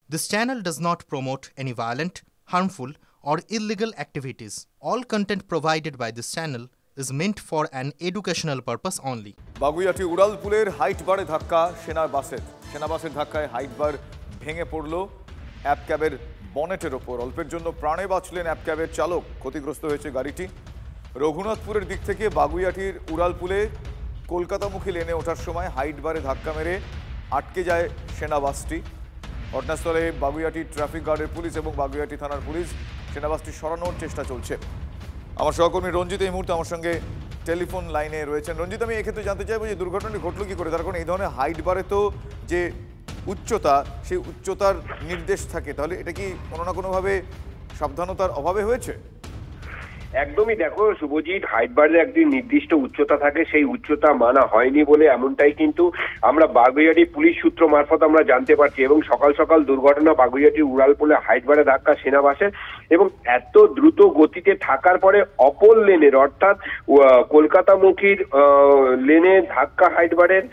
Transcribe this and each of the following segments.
This channel does not promote any violent, harmful, or illegal activities. All content provided by this channel is meant for an educational purpose only. Baguiati উড়ালপুলের height বারে ধাক্কা সেনা বাসের ধাক্কায় height বার ভেঙে পড়ল app ক্যাবের বনেটের ওপর। অল্পের জন্য প্রাণে বাঁচলেন অ্যাপ ক্যাবের চালক, ক্ষতিগ্রস্ত হয়েছে গাড়িটি। রঘুনাথপুরের দিক থেকে বাগুইআটির উড়ালপুলে কলকাতামুখী লেনে ওঠার সময় হাইট বারে ধাক্কা মেরে আটকে যায় সেনা বাসটি। ঘটনাস্থলে বাগুইআটি ট্রাফিক গার্ডের পুলিশ এবং বাগুইআটি থানার পুলিশ সেনা বাসটি সরানোর চেষ্টা চলছে। আমার সহকর্মী রঞ্জিত এই মুহূর্তে আমার সঙ্গে টেলিফোন লাইনে রয়েছেন। রঞ্জিত, আমি এক্ষেত্রে জানতে চাইবো যে দুর্ঘটনাটি ঘটল কি করে? তার কারণ এই ধরনের হাইট বারে তো যে উচ্চতা, সেই উচ্চতার নির্দেশ থাকে, তাহলে এটা কি কোনো না কোনোভাবে সাবধানতার অভাবে হয়েছে? একদমই, দেখো শুভজিৎ, হাইট বারের একটি নির্দিষ্ট উচ্চতা থাকে, সেই উচ্চতা মানা হয়নি বলে এমনটাই কিন্তু আমরা বাগুইআটি পুলিশ সূত্র মারফত আমরা জানতে পারছি। এবং সকাল সকাল দুর্ঘটনা বাগুইআটির উড়ালপুলে হাইট বারে ধাক্কা সেনা বাসের, এবং এত দ্রুত গতিতে থাকার পরে অপর লেনের অর্থাৎ কলকাতামুখীর লেনে ধাক্কা হাইট বারের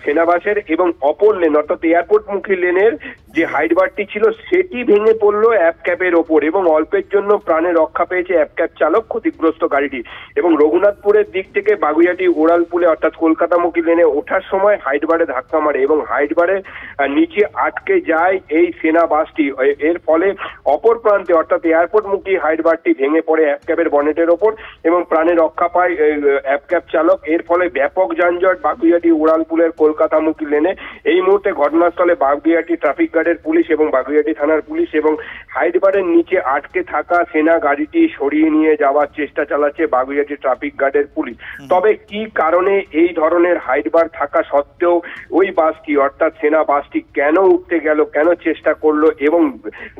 সেনা বাসের, এবং অপর লেন অর্থাৎ এয়ারপোর্টমুখী লেনের যে হাইট বারটি ছিল সেটি ভেঙে পড়লো অ্যাপ ক্যাবের ওপর, এবং অল্পের জন্য প্রাণে রক্ষা পেয়েছে অ্যাপ ক্যাব চালক, ক্ষতিগ্রস্ত গাড়িটি। এবং রঘুনাথপুরের দিক থেকে বাগুইআটি উড়ালপুলে অর্থাৎ কলকাতামুখী লেনে ওঠার সময় হাইট বারে ধাক্কা মারে এবং হাইট বারে নিচে আটকে যায় এই সেনা বাসটি। এর ফলে অপর প্রান্তে অর্থাৎ এয়ারপোর্টমুখী হাইট বারটি ভেঙে পড়ে অ্যাপ ক্যাবের বনেটের ওপর এবং প্রাণে রক্ষা পায় অ্যাপ ক্যাব চালক। এর ফলে ব্যাপক যানজট বাগুইআটি উড়ালপুলের কলকাতামুখী লেনে। এই মুহূর্তে ঘটনাস্থলে বাগুইআটি ট্রাফিক গার্ডের পুলিশ এবং বাগুইআটি থানার পুলিশ এবং হাইট বারের নিচে আটকে থাকা সেনা গাড়িটি সরিয়ে নিয়ে যাওয়ার চেষ্টা চালাচ্ছে বাগুইআটি ট্রাফিক গার্ডের পুলিশ। তবে কি কারণে এই ধরনের হাইট বার থাকা সত্ত্বেও ওই বাসটি অর্থাৎ সেনা বাসটি কেন উঠতে গেল, কেন চেষ্টা করলো, এবং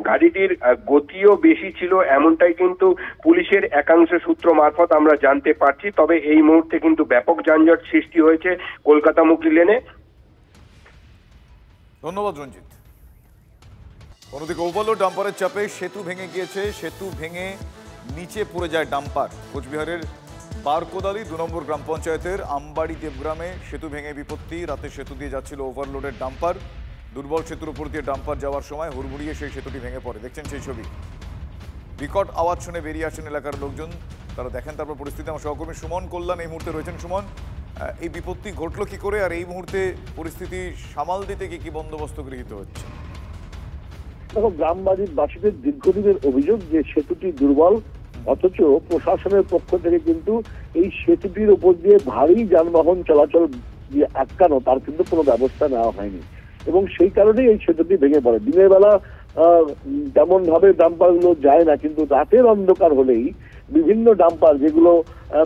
গাড়িটির গতিও বেশি ছিল, এমনটাই কিন্তু পুলিশের একাংশ সূত্র মারফত আমরা জানতে পারছি। তবে এই মুহূর্তে কিন্তু ব্যাপক যানজট সৃষ্টি হয়েছে কলকাতামুখী লেনে। ধন্যবাদ রঞ্জিত। অন্যদিকে ওভারলোড ডাম্পারের চাপে সেতু ভেঙে গিয়েছে, সেতু ভেঙে নিচে পড়ে যায় ডাম্পার। কোচবিহারের বারকোদালি 2 নম্বর গ্রাম পঞ্চায়েতের আমবাড়ি দেবগ্রামে সেতু ভেঙে বিপত্তি। রাতে সেতু দিয়ে যাচ্ছিল ওভারলোডের ডাম্পার। দুর্বল সেতুর উপর দিয়ে ডাম্পার যাওয়ার সময় হুড়মুড়িয়ে সেই সেতুটি ভেঙে পড়ে। দেখছেন সেই ছবি। বিকট আওয়াজ শুনে বেরিয়ে আসেন এলাকার লোকজন, তারা দেখেন তারপর পরিস্থিতি। আমার সহকর্মী সুমন কল্যাণ এই মুহূর্তে রয়েছেন। সুমন, এই বিপত্তি ঘটলো কি করে, আর এই মুহূর্তে পরিস্থিতি সামাল দিতে কি বন্দোবস্ত গৃহীত হচ্ছে? দেখো, গ্রামবাসীদের দীর্ঘদিনের অভিযোগ যে সেতুটি দুর্বল, অথচ প্রশাসনের পক্ষ থেকে কিন্তু এই সেতুটির উপর দিয়ে ভারী যানবাহন চলাচল দিয়ে আটকানো তার কিন্তু কোনো ব্যবস্থা নেওয়া হয়নি, এবং সেই কারণেই এই সেতুটি ভেঙে পড়ে। দিনের বেলা তেমন ভাবে ডাম্পারগুলো যায় না, কিন্তু রাতের অন্ধকার হলেই বিভিন্ন ডাম্পার যেগুলো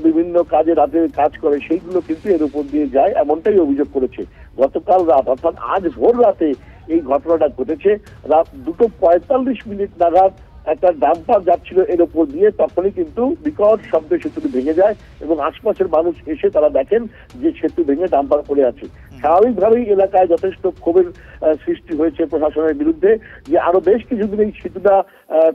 বিভিন্ন কাজে রাতে কাজ করে সেইগুলো কিন্তু এর উপর দিয়ে যায়, এমনটাই অভিযোগ করেছে। গতকাল রাত অর্থাৎ আজ ভোর রাতে এই ঘটনাটা ঘটেছে। রাত 2:45 নাগাদ একটা ডাম্পার যাচ্ছিল এর উপর দিয়ে, তখনই কিন্তু বিকট শব্দে সেতুটি ভেঙে যায় এবং আশপাশের মানুষ এসে তারা দেখেন যে সেতু ভেঙে ডাম্পার পড়ে আছে। স্বাভাবিকভাবেই এলাকায় যথেষ্ট ক্ষোভের সৃষ্টি হয়েছে প্রশাসনের বিরুদ্ধে, যে আরো বেশ কিছুদিন এই সেতুটা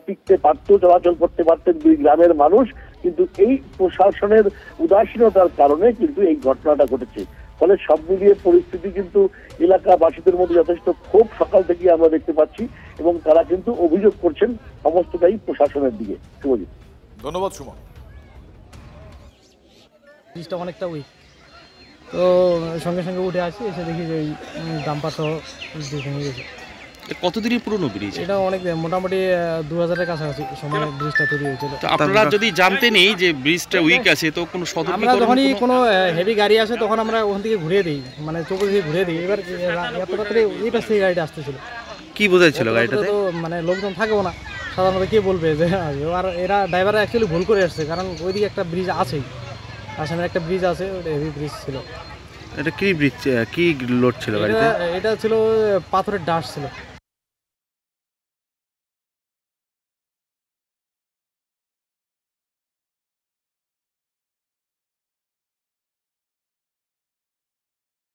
টিকতে পারত, চলাচল করতে পারতেন দুই গ্রামের মানুষ, কিন্তু এই প্রশাসনের উদাসীনতার কারণে কিন্তু এই ঘটনাটা ঘটেছে। ফলে সব মিলিয়ে পরিস্থিতি কিন্তু এলাকাবাসীদের মধ্যে যথেষ্ট ক্ষোভ সকাল থেকে আমরা দেখতে পাচ্ছি, এবং তারা কিন্তু অভিযোগ করছেন সমস্তটাই প্রশাসনের দিকে। শুভজিৎ, ধন্যবাদ সুমন। ব্রিজটা অনেকটা উইক, তো সঙ্গে সঙ্গে উঠে আসি, এসে দেখি যে ডাম্পার সহ ভেঙে গেছে। কতদিনই পুরনো ব্রিজ? এটা অনেক, মোটামুটি 2000-এর কাছাকাছি সময় ব্রিজটা তৈরি হয়েছিল। আপনারা যদি জানতেনই যে ব্রিজটা উইক আছে তো কোনো সতর্কীকরণ? আমরা যখনই কোনো হেভি গাড়ি আসে তখন আমরা ওখান থেকে ঘুরিয়ে দিই, মানে চোখ দিয়ে ঘুরিয়ে দিই। এবার এত রাত্রে এই পাশ থেকে গাড়িটা আসতেছিল। কি বোঝাচ্ছিল গাড়িটাতে? তো মানে লোকজন থাকেও না সাধারণত, কে বলবে যে, আর এরা ড্রাইভাররা অ্যাকচুয়ালি ভুল করে আসছে, কারণ ওইদিকে একটা ব্রিজ আছেই, আসামের একটা ব্রিজ আছে, ওটা হেভি ব্রিজ ছিল। এটা কি ব্রিজ, কি লোড ছিল গাড়িতে? এটা ছিল পাথরের ডাস্ট ছিল।